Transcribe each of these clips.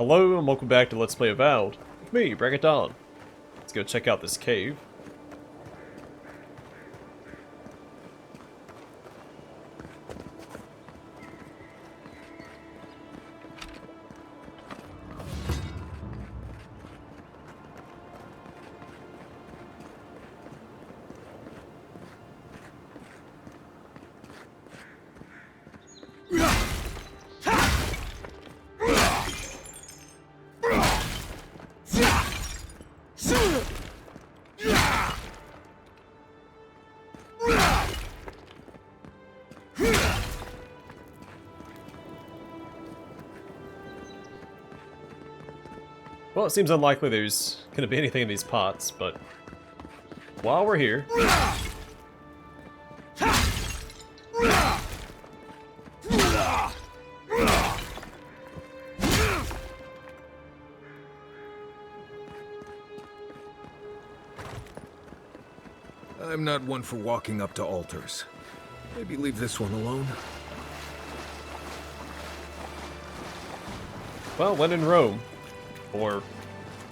Hello and welcome back to Let's Play Avowed. With me, BringItDon. Let's go check out this cave. Well, it seems unlikely there's going to be anything in these pots, but while we're here... I'm not one for walking up to altars. Maybe leave this one alone. Well, when in Rome. Or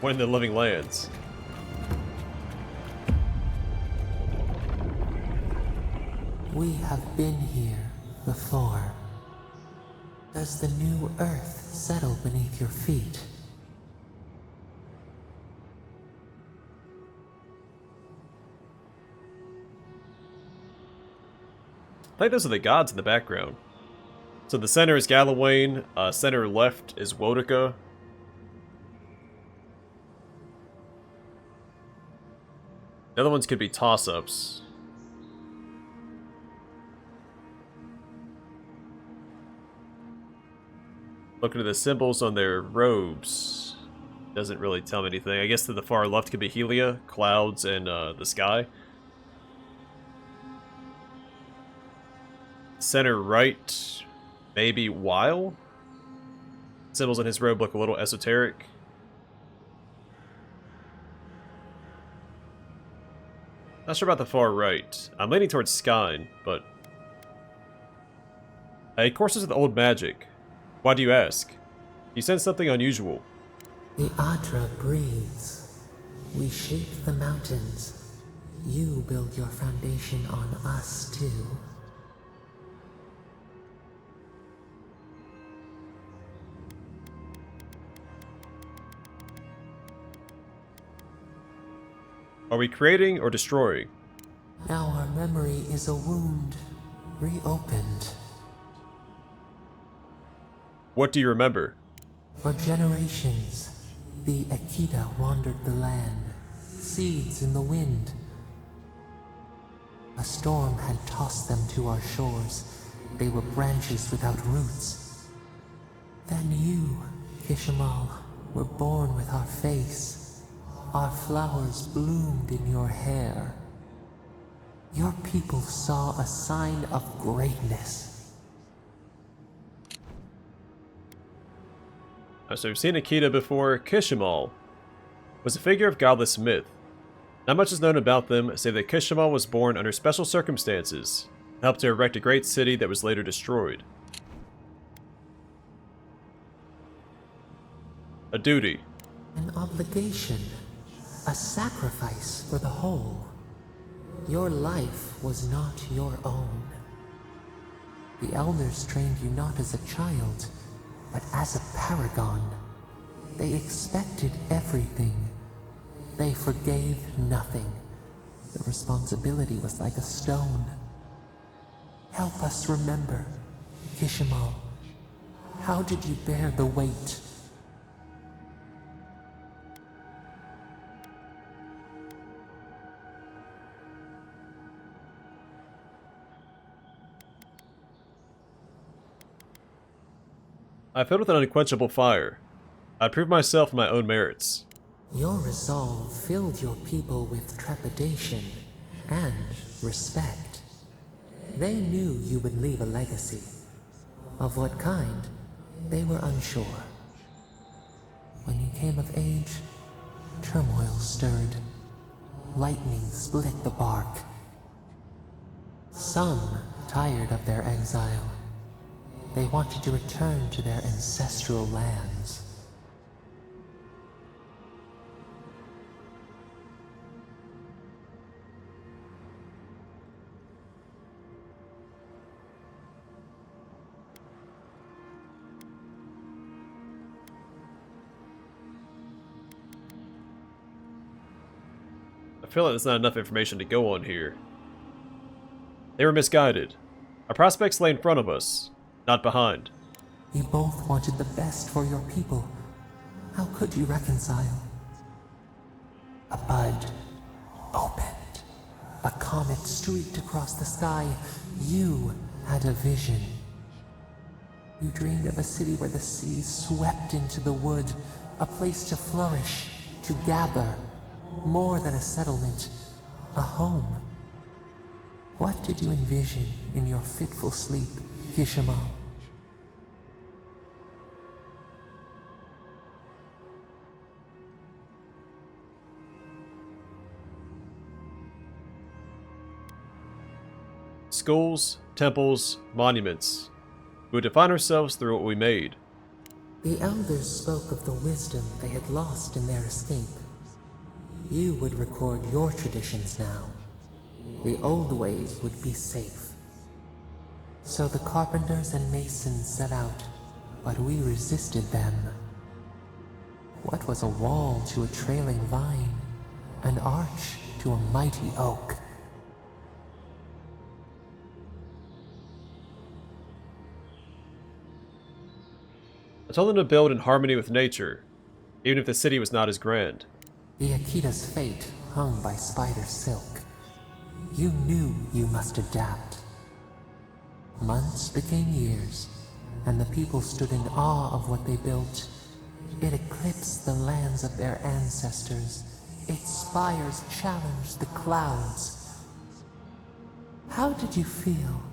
when in the living lands. We have been here before. Does the new earth settle beneath your feet? I think those are the gods in the background. So the center is Galawain, center left is Woedica. The other ones could be toss-ups. Looking at the symbols on their robes doesn't really tell me anything. I guess to the far left could be Helia, clouds, and the sky. Center right, maybe Weil. Symbols on his robe look a little esoteric. Not sure about the far right. I'm leaning towards Skyn, but... Hey, courses with old magic. Why do you ask? You sense something unusual. The Adra breathes. We shape the mountains. You build your foundation on us, too. Are we creating or destroying? Now our memory is a wound, reopened. What do you remember? For generations, the Akita wandered the land, seeds in the wind. A storm had tossed them to our shores. They were branches without roots. Then you, Kishimal, were born with our face. Our flowers bloomed in your hair. Your people saw a sign of greatness. So we've seen Akita before. Kishimal was a figure of godless myth. Not much is known about them, save that Kishimal was born under special circumstances and helped to erect a great city that was later destroyed. A duty. An obligation. A sacrifice for the whole. Your life was not your own. The elders trained you not as a child, but as a paragon. They expected everything. They forgave nothing. The responsibility was like a stone. Help us remember, Kishimal. How did you bear the weight? I filled with an unquenchable fire. I proved myself on my own merits. Your resolve filled your people with trepidation and respect. They knew you would leave a legacy. Of what kind, they were unsure. When you came of age, turmoil stirred. Lightning split the bark. Some tired of their exile. They wanted to return to their ancestral lands. feel like there's not enough information to go on here. They were misguided. Our prospects lay in front of us, not behind. You both wanted the best for your people. How could you reconcile? A bud opened. A comet streaked across the sky. You had a vision. You dreamed of a city where the sea swept into the wood, a place to flourish, to gather, more than a settlement, a home. What did you envision in your fitful sleep, Kishimal? Schools, temples, monuments. We would define ourselves through what we made. The elders spoke of the wisdom they had lost in their escape. You would record your traditions now. The old ways would be safe. So the carpenters and masons set out, but we resisted them. What was a wall to a trailing vine? An arch to a mighty oak? I told them to build in harmony with nature, even if the city was not as grand. The Akita's fate hung by spider silk. You knew you must adapt. Months became years, and the people stood in awe of what they built. It eclipsed the lands of their ancestors. Its spires challenged the clouds. How did you feel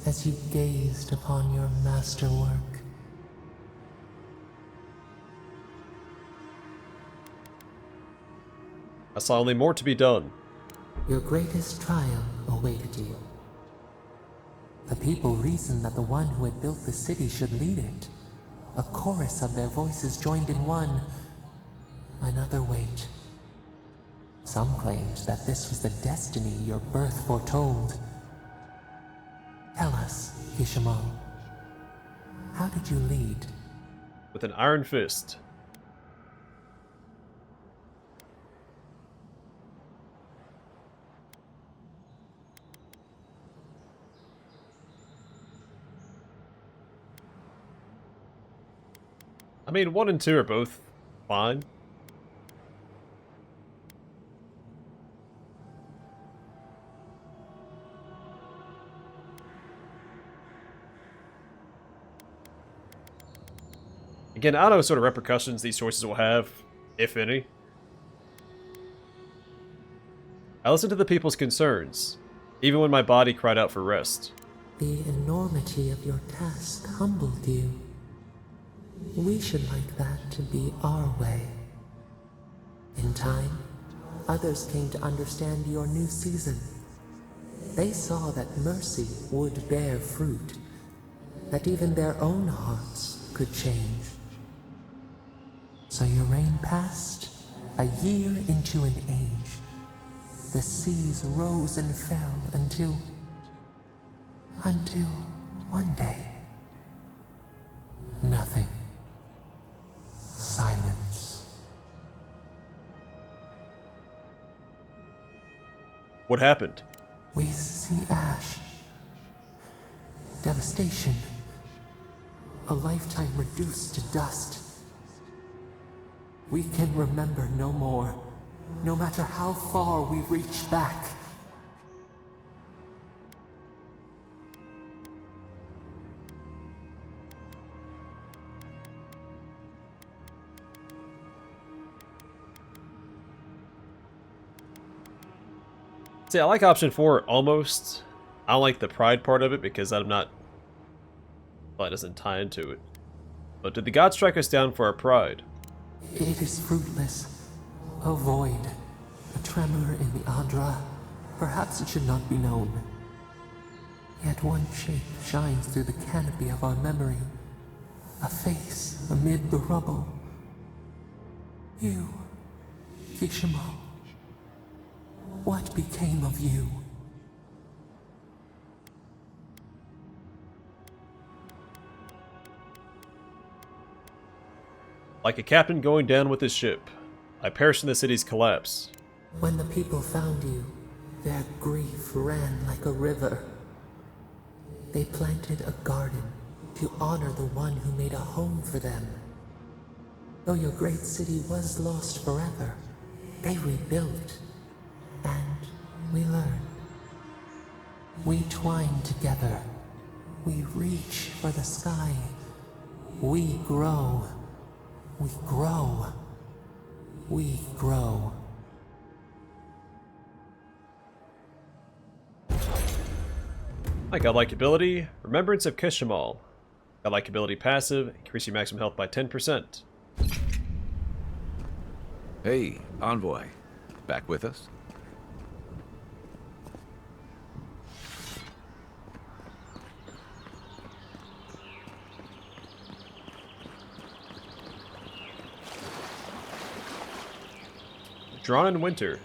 as you gazed upon your masterwork? I saw only more to be done. Your greatest trial awaited you. The people reasoned that the one who had built the city should lead it. A chorus of their voices joined in one. Another wait. Some claimed that this was the destiny your birth foretold. Tell us, Kishimal, how did you lead? With an iron fist. I mean, 1 and 2 are both fine. Again, I don't know what sort of repercussions these choices will have, if any. I listened to the people's concerns, even when my body cried out for rest. The enormity of your task humbled you. We should like that to be our way. In time, others came to understand your new season. They saw that mercy would bear fruit, that even their own hearts could change. So your reign passed, a year into an age. The seas rose and fell until one day, nothing. Silence. What happened? We see ash. Devastation. A lifetime reduced to dust. We can remember no more, no matter how far we reach back. See, I like option 4 almost. I don't like the pride part of it because I'm not... well, it doesn't tie into it. But did the gods strike us down for our pride? It is fruitless. A void. A tremor in the Adra. Perhaps it should not be known. Yet one shape shines through the canopy of our memory. A face amid the rubble. You, Kishimal. What became of you? Like a captain going down with his ship, I perished in the city's collapse. When the people found you, their grief ran like a river. They planted a garden to honor the one who made a home for them. Though your great city was lost forever, they rebuilt, and we learned. We twine together. We reach for the sky. We grow. We grow. We grow. My godlike ability, Remembrance of Kishimal. Godlike ability passive, increase your maximum health by 10%. Hey, Envoy. Back with us? Drawn in Winter.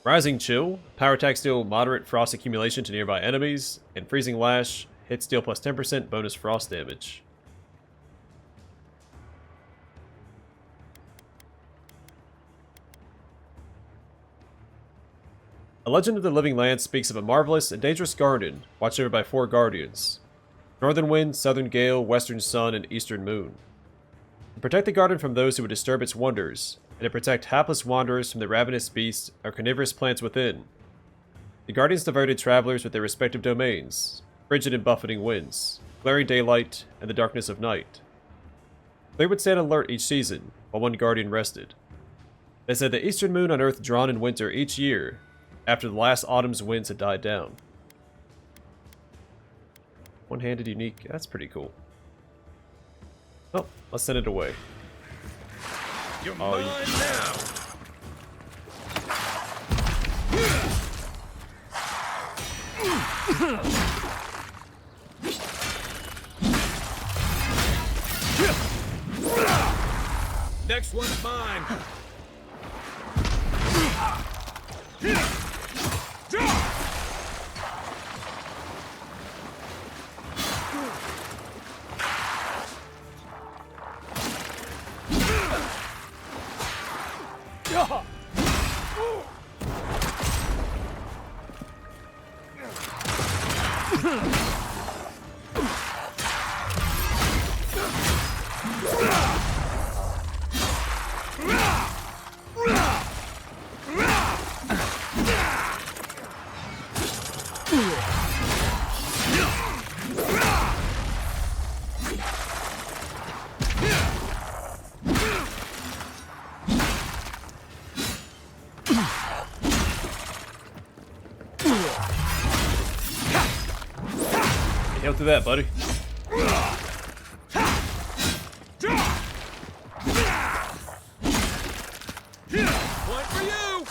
Rising Chill. Power attacks deal moderate frost accumulation to nearby enemies, and Freezing Lash. Hits deal plus 10% bonus frost damage. A Legend of the Living Land speaks of a marvelous and dangerous garden, watched over by 4 guardians. Northern Wind, Southern Gale, Western Sun, and Eastern Moon. To protect the garden from those who would disturb its wonders, and to protect hapless wanderers from the ravenous beasts or carnivorous plants within. The guardians diverted travelers with their respective domains, frigid and buffeting winds, glaring daylight, and the darkness of night. They would stand alert each season, while one guardian rested. They said the Eastern Moon unearthed Drawn in Winter each year, after the last autumn's winds had died down. One-handed unique, that's pretty cool. Oh, let's send it away. You're mine now! Next one's mine! Hail to that, buddy. One for you!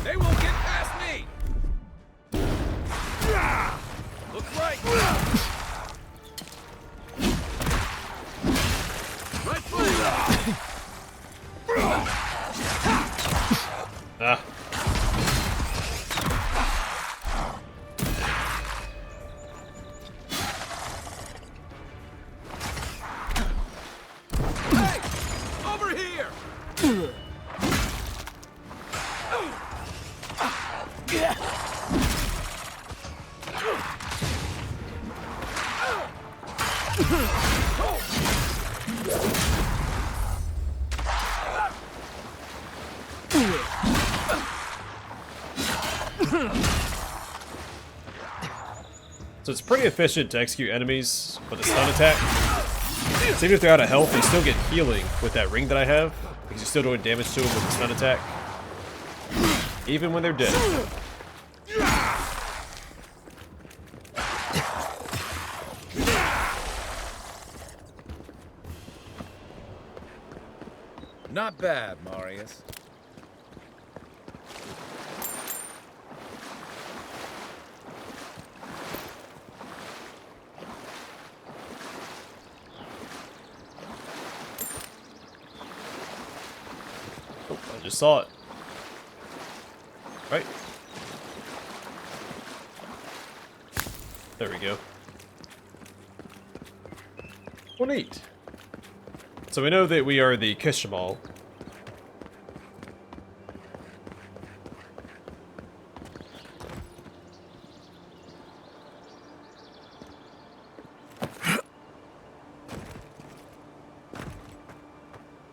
They won't get past me! Look right! Right flank! Ah. Hey! Over here! So it's pretty efficient to execute enemies with a stun attack. So even if they're out of health, they still get healing with that ring that I have, because you're still doing damage to them with a stun attack. Even when they're dead. Not bad, Marius. I just saw it. Right? There we go. Well, neat. So we know that we are the Kishimal.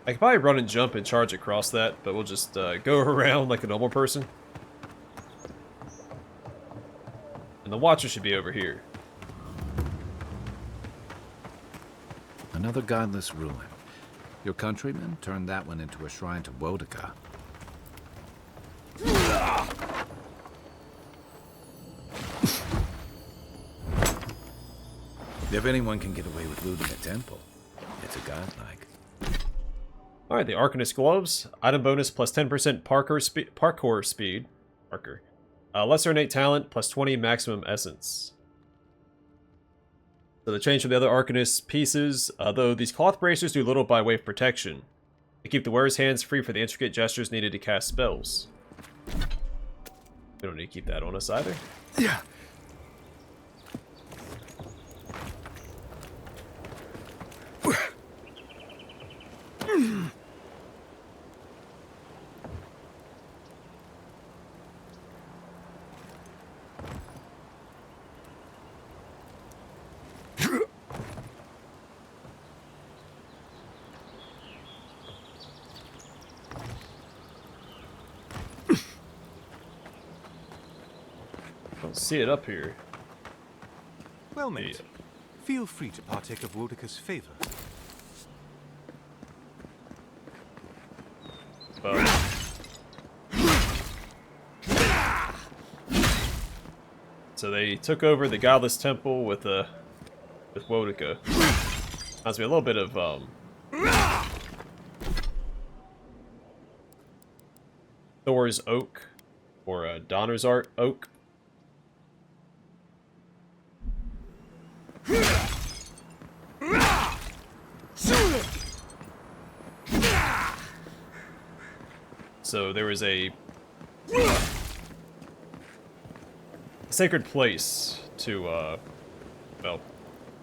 I could probably run and jump and charge across that, but we'll just go around like a normal person. And the Watcher should be over here. Another godless ruin. Your countrymen turned that one into a shrine to Wodaka. If anyone can get away with looting a temple, it's a godlike. Alright, the Arcanist Gloves. Item bonus plus 10% parkour speed. Parker. Lesser innate talent plus 20 maximum essence. So the change from the other Arcanist pieces, though these cloth bracers do little by way of protection. They keep the wearer's hands free for the intricate gestures needed to cast spells. We don't need to keep that on us either. Yeah. Don't see it up here. Well, mate. Feel free to partake of Wodaka's favor. So they took over the Godless Temple with Wodaka. Reminds me a little bit of Thor's Oak or Donner's Oak. So there was a sacred place to, well,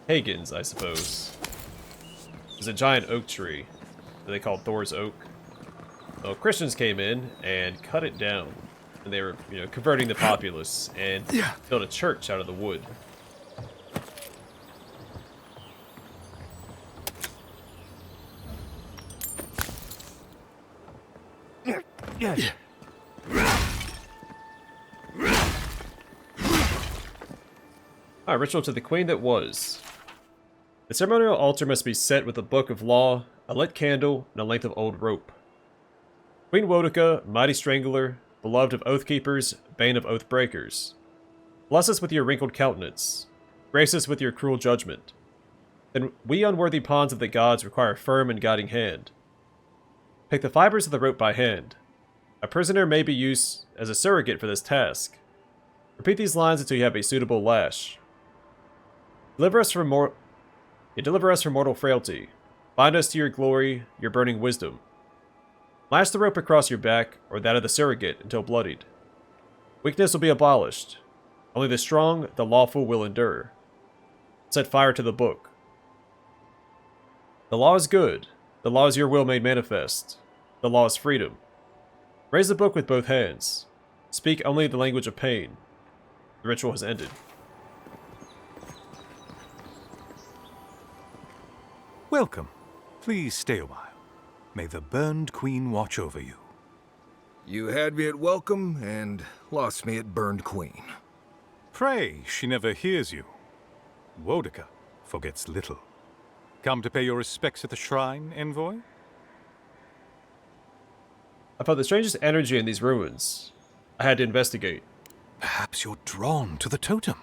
pagans, I suppose. There's a giant oak tree that they called Thor's Oak. Well, Christians came in and cut it down. And they were, you know, converting the populace and built a church out of the wood. Yes. Alright, ritual to the queen that was. The ceremonial altar must be set with a book of law, a lit candle, and a length of old rope. Queen Wodaka, mighty strangler, beloved of oath-keepers, bane of oath-breakers. Bless us with your wrinkled countenance. Grace us with your cruel judgment. Then we unworthy pawns of the gods require a firm and guiding hand. Pick the fibers of the rope by hand. A prisoner may be used as a surrogate for this task. Repeat these lines until you have a suitable lash. Deliver us from mortal frailty. Bind us to your glory, your burning wisdom. Lash the rope across your back, or that of the surrogate, until bloodied. Weakness will be abolished. Only the strong, the lawful, will endure. Set fire to the book. The law is good. The law is your will made manifest. The law is freedom. Raise the book with both hands. Speak only the language of pain. The ritual has ended. Welcome. Please stay a while. May the burned queen watch over you. You had me at welcome and lost me at burned queen. Pray she never hears you. Wodaka forgets little. Come to pay your respects at the shrine, envoy? I felt the strangest energy in these ruins. I had to investigate. Perhaps you're drawn to the totem.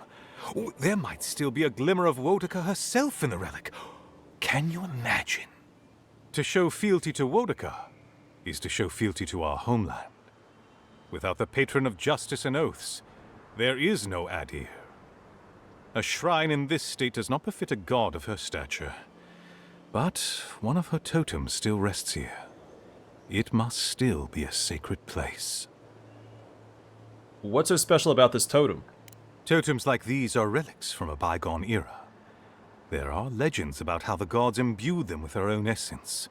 Oh, there might still be a glimmer of Wodaka herself in the relic. Can you imagine? To show fealty to Wodaka is to show fealty to our homeland. Without the patron of justice and oaths, there is no Adir. A shrine in this state does not befit a god of her stature. But one of her totems still rests here. it must still be a sacred place. What's so special about this totem? Totems like these are relics from a bygone era. There are legends about how the gods imbued them with their own essence.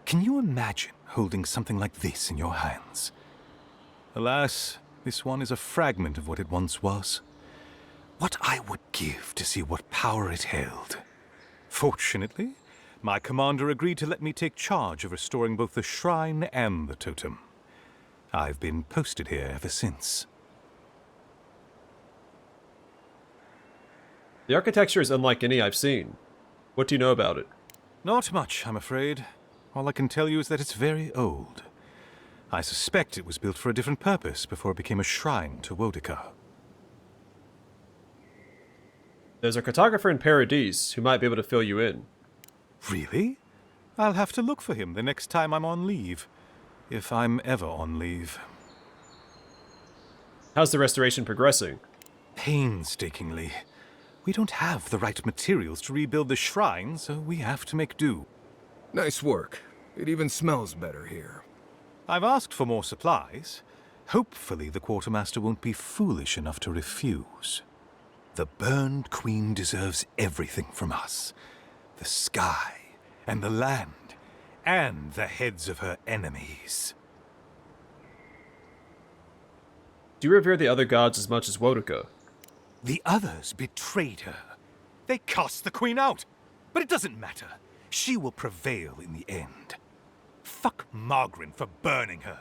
Can you imagine holding something like this in your hands? Alas, this one is a fragment of what it once was. What I would give to see what power it held. Fortunately, my commander agreed to let me take charge of restoring both the shrine and the totem. I've been posted here ever since. The architecture is unlike any I've seen. What do you know about it? Not much, I'm afraid. All I can tell you is that it's very old. I suspect it was built for a different purpose before it became a shrine to Wodika. There's a cartographer in Paradise who might be able to fill you in. Really? I'll have to look for him the next time I'm on leave. If I'm ever on leave. How's the restoration progressing? Painstakingly. We don't have the right materials to rebuild the shrine, so we have to make do. Nice work. It even smells better here. I've asked for more supplies. Hopefully the quartermaster won't be foolish enough to refuse. The Burned Queen deserves everything from us. The sky, and the land, and the heads of her enemies. Do you revere the other gods as much as Wodika? The others betrayed her. They cast the queen out. But it doesn't matter. She will prevail in the end. Fuck Margarin for burning her.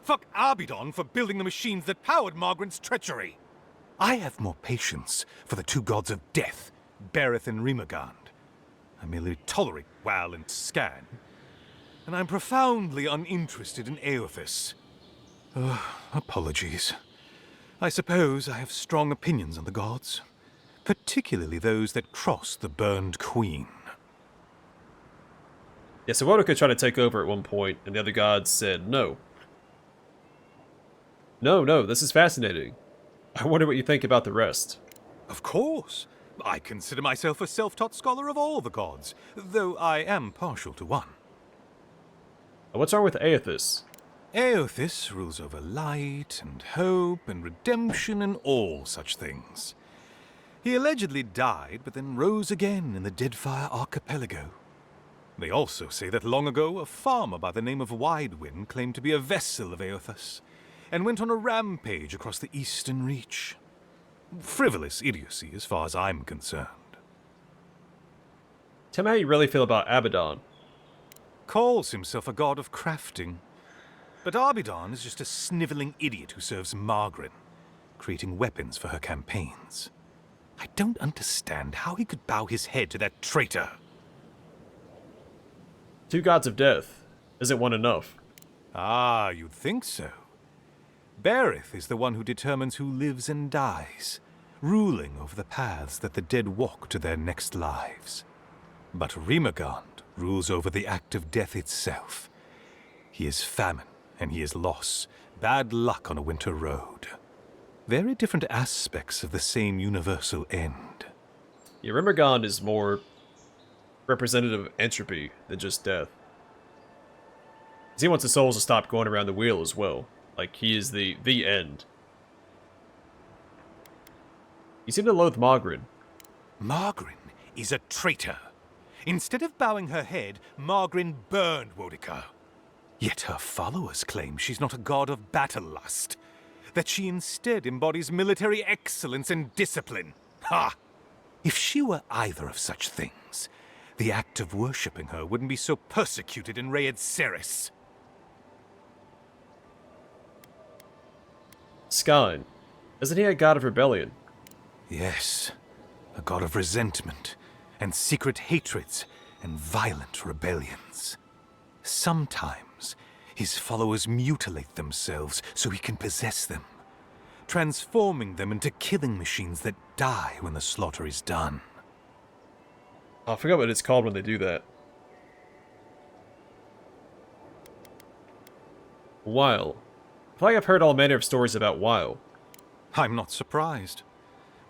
Fuck Abidon for building the machines that powered Margarin's treachery. I have more patience for the two gods of death, Berith and Rimagand. I merely tolerate Wal and Scan. And I'm profoundly uninterested in Eothas. Apologies. I suppose I have strong opinions on the gods, particularly those that cross the Burned Queen. Yeah, so Wodika tried to take over at one point, and the other gods said no. No, this is fascinating. I wonder what you think about the rest. Of course. I consider myself a self-taught scholar of all the gods, though I am partial to one. What's wrong with Eothas? Eothas rules over light and hope and redemption and all such things. He allegedly died, but then rose again in the Deadfire Archipelago. They also say that long ago, a farmer by the name of Widewind claimed to be a vessel of Eothas, and went on a rampage across the Eastern Reach. Frivolous idiocy as far as I'm concerned. Tell me how you really feel about Abaddon. Calls himself a god of crafting. But Abidon is just a sniveling idiot who serves Margarin, creating weapons for her campaigns. I don't understand how he could bow his head to that traitor. Two gods of death. Isn't one enough? Ah, you'd think so. Berith is the one who determines who lives and dies, ruling over the paths that the dead walk to their next lives. But Rimagand rules over the act of death itself. He is famine, and he is loss, bad luck on a winter road. Very different aspects of the same universal end. Yeah, Rimmergond is more representative of entropy than just death. 'Cause he wants the souls to stop going around the wheel as well. Like, he is the end. You seem to loathe Margarin. Margarin is a traitor. Instead of bowing her head, Margarin burned Wodika. Yet her followers claim she's not a god of battle lust, that she instead embodies military excellence and discipline. Ha! If she were either of such things, the act of worshipping her wouldn't be so persecuted in Rayed Ceres. Skyn. Isn't he a god of rebellion? Yes, a god of resentment, and secret hatreds, and violent rebellions. Sometimes, his followers mutilate themselves so he can possess them, transforming them into killing machines that die when the slaughter is done. I forgot what it's called when they do that. Weil. I feel like I've heard all manner of stories about Weil. I'm not surprised.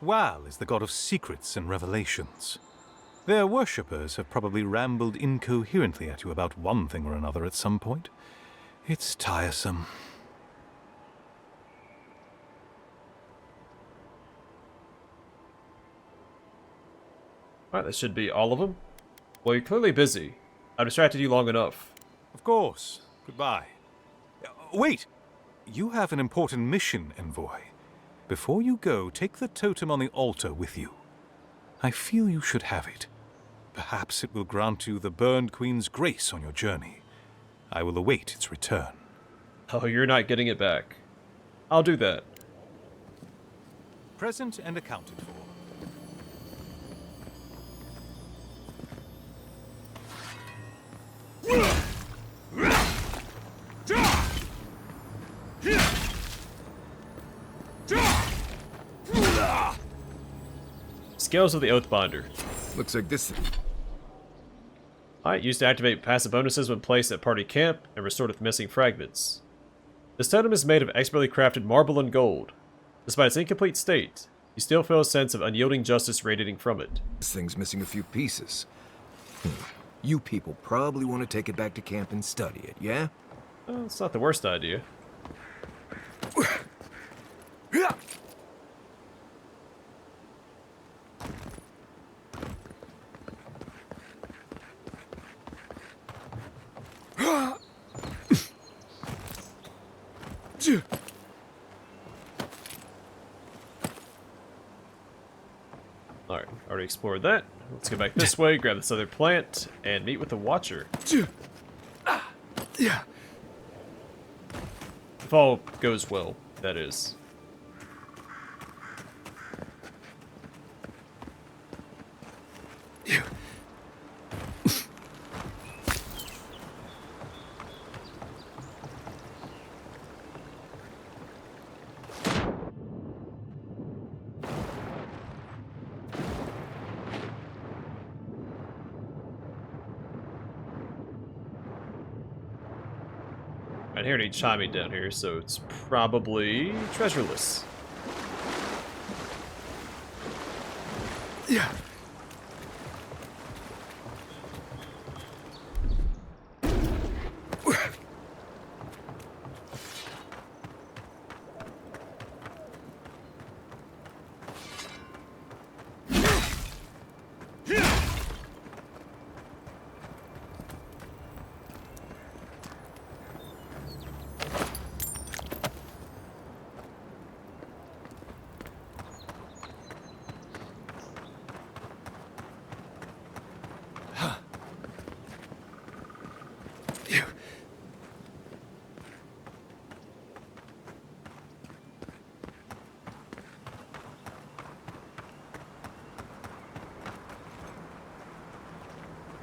Wal is the god of secrets and revelations. Their worshippers have probably rambled incoherently at you about one thing or another at some point. It's tiresome. Alright, that should be all of them. Well, you're clearly busy. I've distracted you long enough. Of course. Goodbye. Wait! You have an important mission, Envoy. Before you go, take the totem on the altar with you. I feel you should have it. Perhaps it will grant you the Burned Queen's grace on your journey. I will await its return. Oh, you're not getting it back. I'll do that. Present and accounted for. Scales of the Oathbinder. Looks like this. Alright, used to activate passive bonuses when placed at party camp and restored with missing fragments. This totem is made of expertly crafted marble and gold. Despite its incomplete state, you still feel a sense of unyielding justice radiating from it. This thing's missing a few pieces. You people probably want to take it back to camp and study it, yeah? Well, it's not the worst idea. Alright, already explored that. Let's go back this way, grab this other plant, and meet with the Watcher. Yeah. If all goes well, that is. I hear any chiming down here, so it's probably treasureless. Yeah.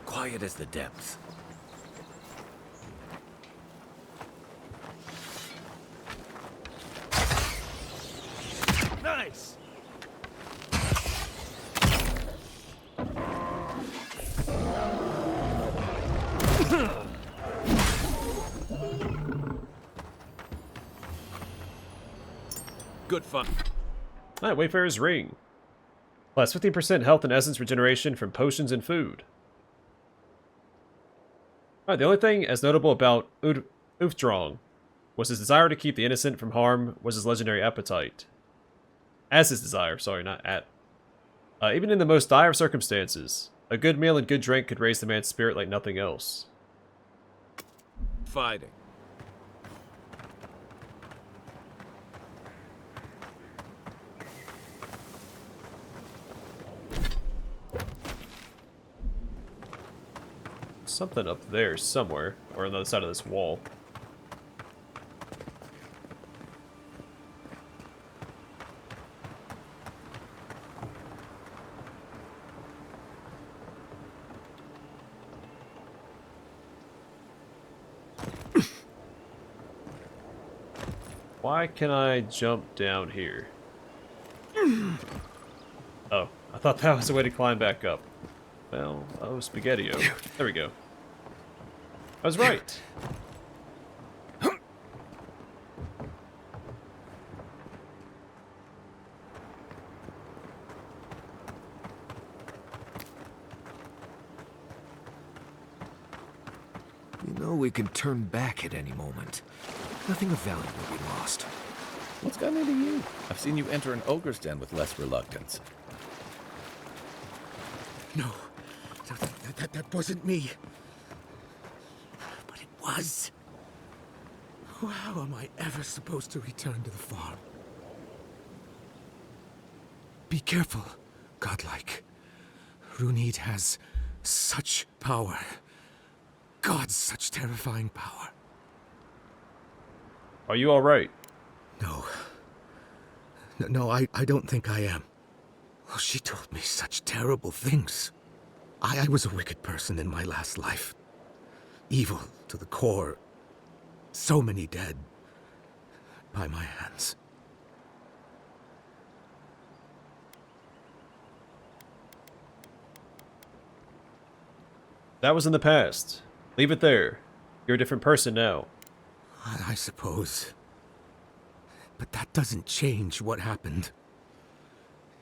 Quiet as the depths. Nice! Good fun. Alright, Wayfarer's Ring. Plus 15% health and essence regeneration from potions and food. Alright, the only thing as notable about Uthdrang was his desire to keep the innocent from harm was his legendary appetite. As his desire, sorry, not at. Even in the most dire of circumstances, a good meal and good drink could raise the man's spirit like nothing else. Fighting. Something up there somewhere, or on the other side of this wall. Why can I jump down here? Oh, I thought that was a way to climb back up. Well, oh, Spaghetti-O. There we go. I was right. You No, we can turn back at any moment. Nothing of value will be lost. What's gotten into you? I've seen you enter an ogre's den with less reluctance. No, that wasn't me. But it was. How am I ever supposed to return to the farm? Be careful, godlike. Runyd has such power. God, such terrifying power. Are you alright? No, I don't think I am. Oh, she told me such terrible things. I was a wicked person in my last life. Evil to the core. So many dead. By my hands. That was in the past. Leave it there. You're a different person now. I suppose. But that doesn't change what happened.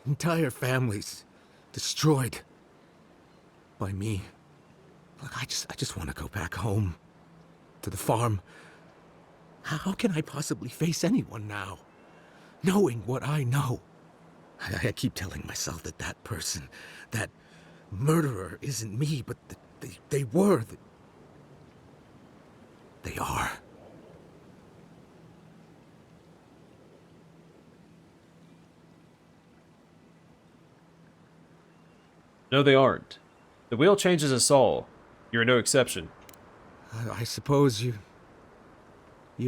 Entire families destroyed by me. Look, I just want to go back home to the farm. How can I possibly face anyone now, knowing what I know? I keep telling myself that that person, that murderer, isn't me, but they were. They are. No, they aren't. The wheel changes us all. You're no exception. I suppose you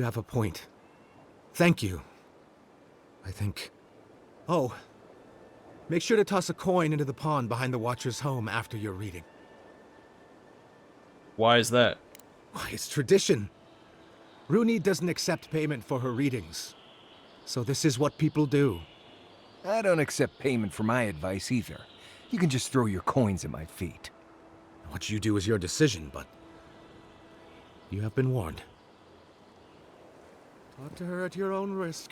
have a point. Thank you. I think. Oh, make sure to toss a coin into the pond behind the Watcher's home after your reading. Why is that? Why, it's tradition. Runyd doesn't accept payment for her readings. So this is what people do. I don't accept payment for my advice either. You can just throw your coins at my feet. What you do is your decision, but you have been warned. Talk to her at your own risk.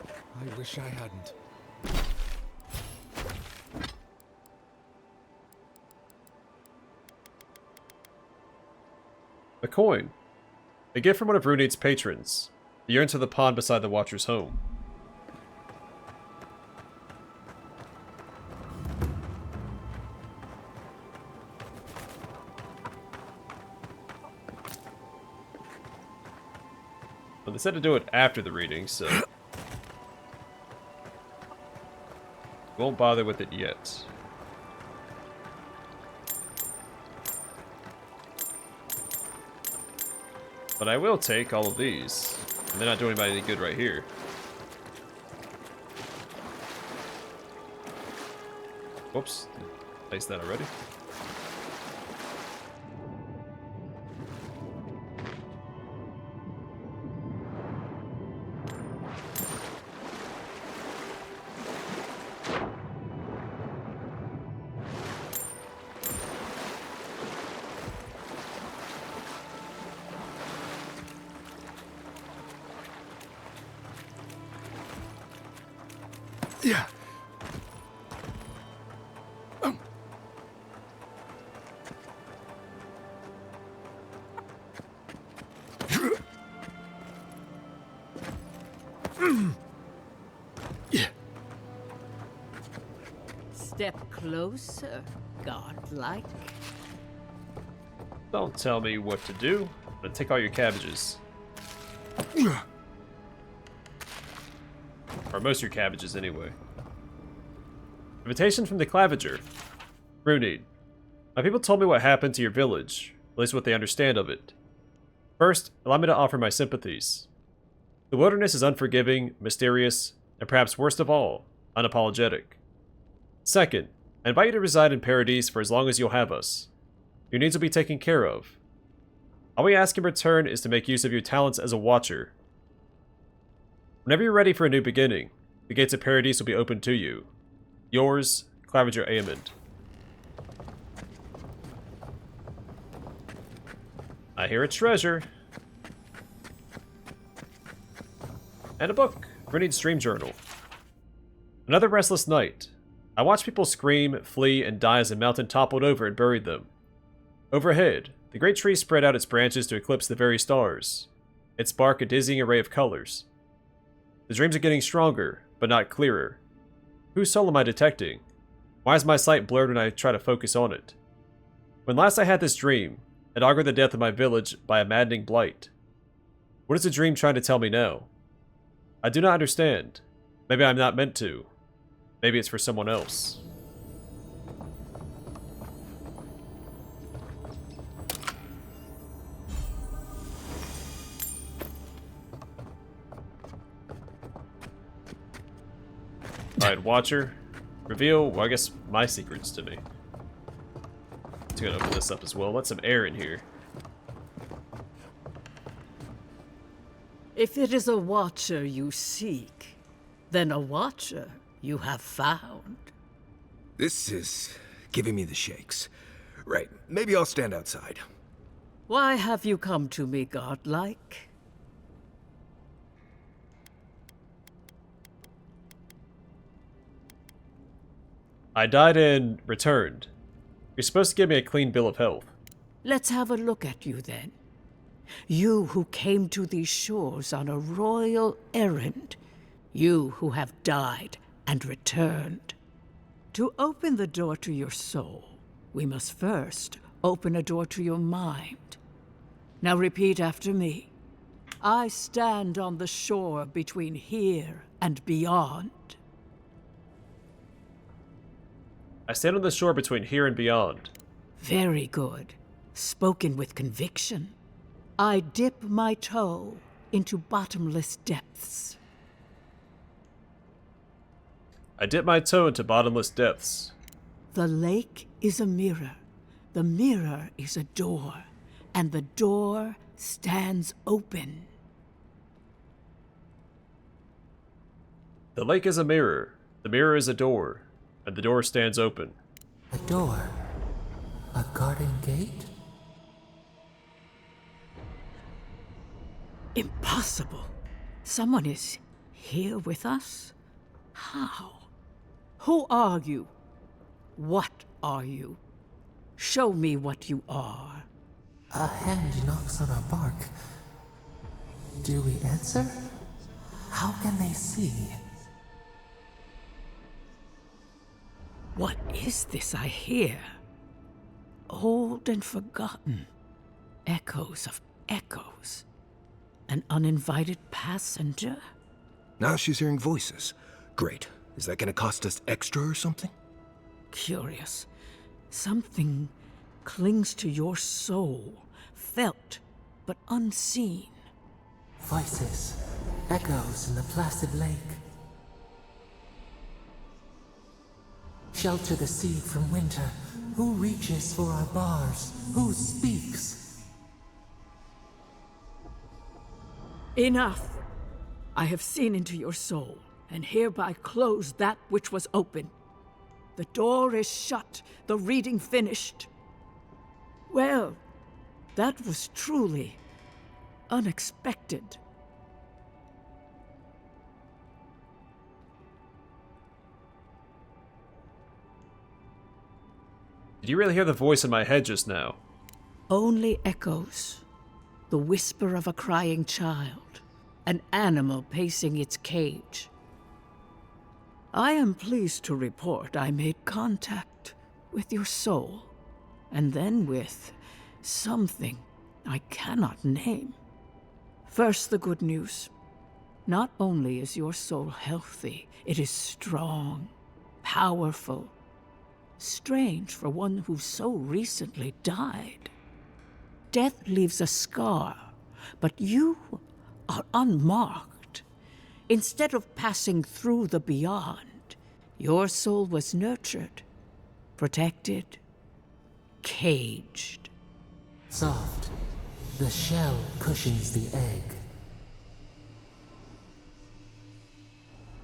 I wish I hadn't. A coin. A gift from one of Runyd's patrons. You earn to the pond beside the Watcher's home. Well, they said to do it after the reading, so won't bother with it yet. But I will take all of these. And they're not doing anybody any good right here. Whoops. Placed that already. Yeah. Step closer, godlike. Don't tell me what to do. I'm gonna take all your cabbages. Or most of your cabbages, anyway. Invitation from the Clavager. Runyd. My people told me what happened to your village, at least what they understand of it. First, allow me to offer my sympathies. The wilderness is unforgiving, mysterious, and perhaps worst of all, unapologetic. Second, I invite you to reside in Paradise for as long as you'll have us. Your needs will be taken care of. All we ask in return is to make use of your talents as a watcher. Whenever you're ready for a new beginning, the gates of Paradise will be open to you. Yours, Clavager Aemond. I hear a treasure. And a book, Runyd's Dream Journal. Another restless night. I watched people scream, flee, and die as a mountain toppled over and buried them. Overhead, the great tree spread out its branches to eclipse the very stars, its bark a dizzying array of colors. The dreams are getting stronger, but not clearer. Whose soul am I detecting? Why is my sight blurred when I try to focus on it? When last I had this dream, it augured the death of my village by a maddening blight. What is the dream trying to tell me now? I do not understand. Maybe I'm not meant to. Maybe it's for someone else. Alright, Watcher. Reveal, well, I guess, my secrets to me. Just gonna open this up as well. Let some air in here. If it is a watcher you seek, then a watcher you have found. This is giving me the shakes. Right, maybe I'll stand outside. Why have you come to me, godlike? I died and returned. You're supposed to give me a clean bill of health. Let's have a look at you then. You who came to these shores on a royal errand. You who have died and returned. To open the door to your soul, we must first open a door to your mind. Now repeat after me. I stand on the shore between here and beyond. I stand on the shore between here and beyond. Very good. Spoken with conviction. I dip my toe into bottomless depths. I dip my toe into bottomless depths. The lake is a mirror. The mirror is a door. And the door stands open. The lake is a mirror. The mirror is a door. And the door stands open. A door? A garden gate? Impossible. Someone is here with us? How? Who are you? What are you? Show me what you are. A hand knocks on our bark. Do we answer? How can they see? What is this I hear? Old and forgotten. Echoes of echoes. An uninvited passenger? Now she's hearing voices. Great. Is that gonna cost us extra or something? Curious. Something clings to your soul, felt but unseen. Voices. Echoes in the placid lake. Shelter the seed from winter. Who reaches for our bars? Who speaks? Enough! I have seen into your soul, and hereby close that which was open. The door is shut, the reading finished. Well, that was truly unexpected. Did you really hear the voice in my head just now? Only echoes. The whisper of a crying child. An animal pacing its cage. I am pleased to report I made contact with your soul. And then with something I cannot name. First, the good news. Not only is your soul healthy, it is strong, powerful. Strange for one who so recently died. Death leaves a scar, but you are unmarked. Instead of passing through the beyond, your soul was nurtured, protected, caged. Soft. The shell cushions the egg.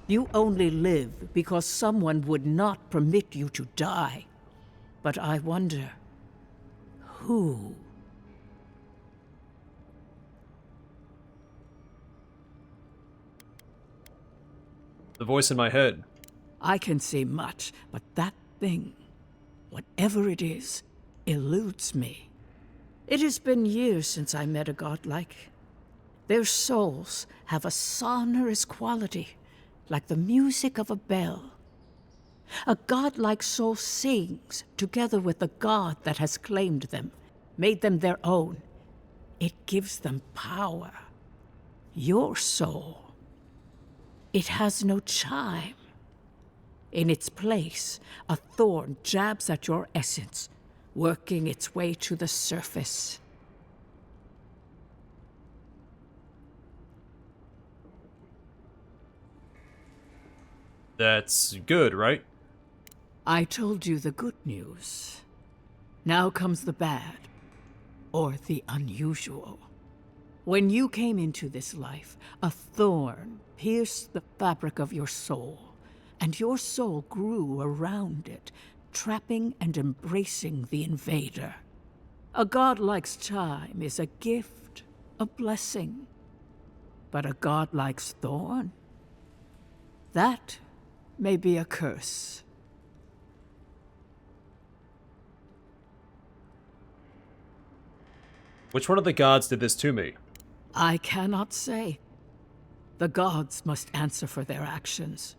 You only live because someone would not permit you to die. But I wonder, who? The voice in my head. I can say much, but that thing, whatever it is, eludes me. It has been years since I met a godlike. Their souls have a sonorous quality, like the music of a bell. A godlike soul sings together with the god that has claimed them, made them their own. It gives them power. Your soul, it has no chime. In its place, a thorn jabs at your essence, working its way to the surface. That's good, right? I told you the good news. Now comes the bad, or the unusual. When you came into this life, a thorn pierced the fabric of your soul, and your soul grew around it, trapping and embracing the invader. A godlike's chime is a gift, a blessing. But a godlike's thorn? That may be a curse. Which one of the gods did this to me? I cannot say. The gods must answer for their actions.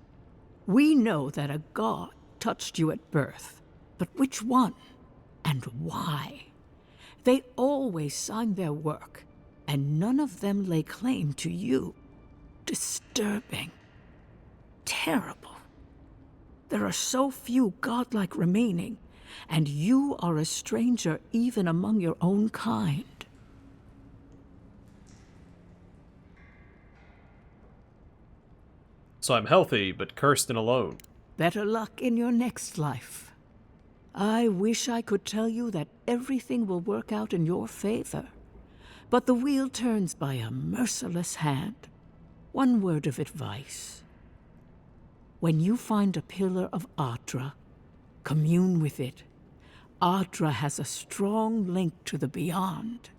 We know that a god touched you at birth, but which one and why? They always sign their work, and none of them lay claim to you. Disturbing. Terrible. There are so few godlike remaining, and you are a stranger even among your own kind. So I'm healthy, but cursed and alone. Better luck in your next life. I wish I could tell you that everything will work out in your favor. But the wheel turns by a merciless hand. One word of advice. When you find a pillar of Adra, commune with it. Adra has a strong link to the beyond.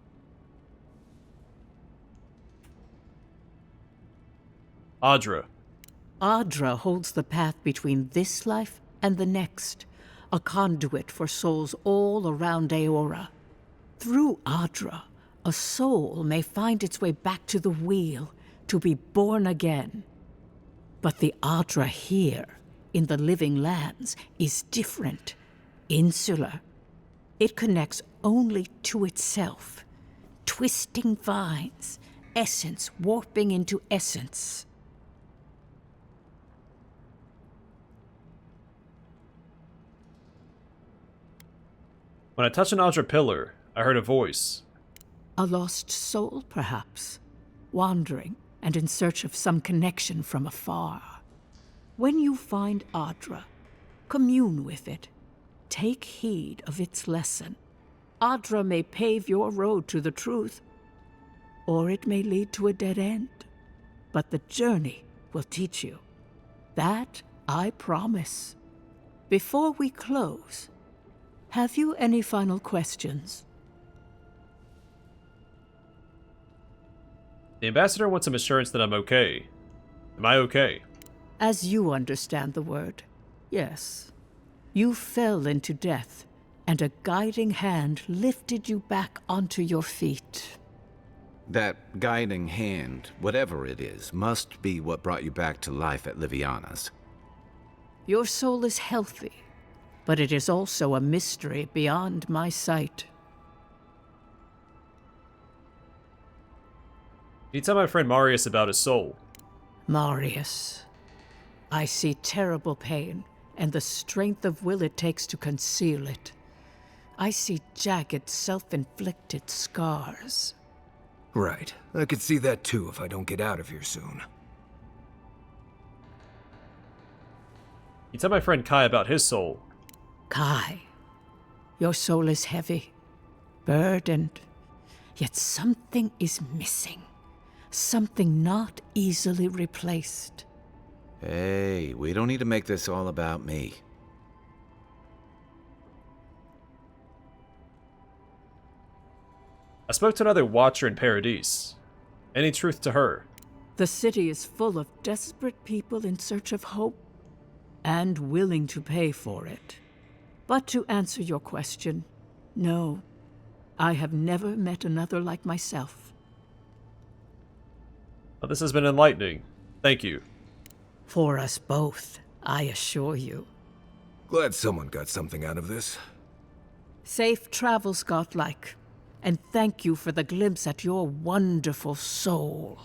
Adra. Adra holds the path between this life and the next, a conduit for souls all around Eora. Through Adra, a soul may find its way back to the wheel to be born again. But the Adra here, in the living lands, is different, insular. It connects only to itself, twisting vines, essence warping into essence. When I touched an Adra pillar, I heard a voice. A lost soul, perhaps, wandering and in search of some connection from afar. When you find Adra, commune with it. Take heed of its lesson. Adra may pave your road to the truth, or it may lead to a dead end. But the journey will teach you. That I promise. Before we close, have you any final questions? The ambassador wants some assurance that I'm okay. Am I okay? As you understand the word, yes. You fell into death, and a guiding hand lifted you back onto your feet. That guiding hand, whatever it is, must be what brought you back to life at Liviana's. Your soul is healthy, but it is also a mystery beyond my sight. Can you tell my friend Marius about his soul? Marius, I see terrible pain and the strength of will it takes to conceal it. I see jagged, self-inflicted scars. Right. I could see that too if I don't get out of here soon. You tell my friend Kai about his soul. Kai, your soul is heavy, burdened, yet something is missing. Something not easily replaced. Hey, we don't need to make this all about me. I spoke to another Watcher in Paradise. Any truth to her? The city is full of desperate people in search of hope, and willing to pay for it. But to answer your question, no. I have never met another like myself. Well, this has been enlightening. Thank you. For us both, I assure you. Glad someone got something out of this. Safe travels, godlike, and thank you for the glimpse at your wonderful soul.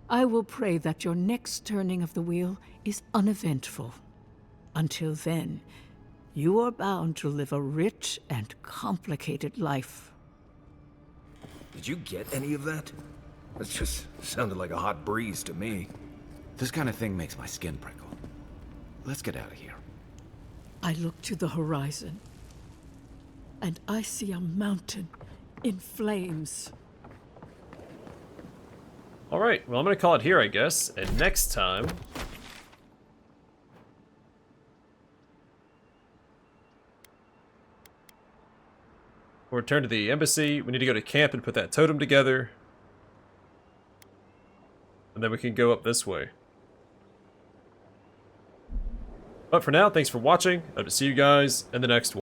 I will pray that your next turning of the wheel is uneventful. Until then, you are bound to live a rich and complicated life. Did you get any of that? That just sounded like a hot breeze to me. This kind of thing makes my skin prickle. Let's get out of here. I look to the horizon, and I see a mountain in flames. Alright, well, I'm going to call it here, I guess. And next time... we'll return to the embassy. We need to go to camp and put that totem together. And then we can go up this way. But for now, thanks for watching. I hope to see you guys in the next one.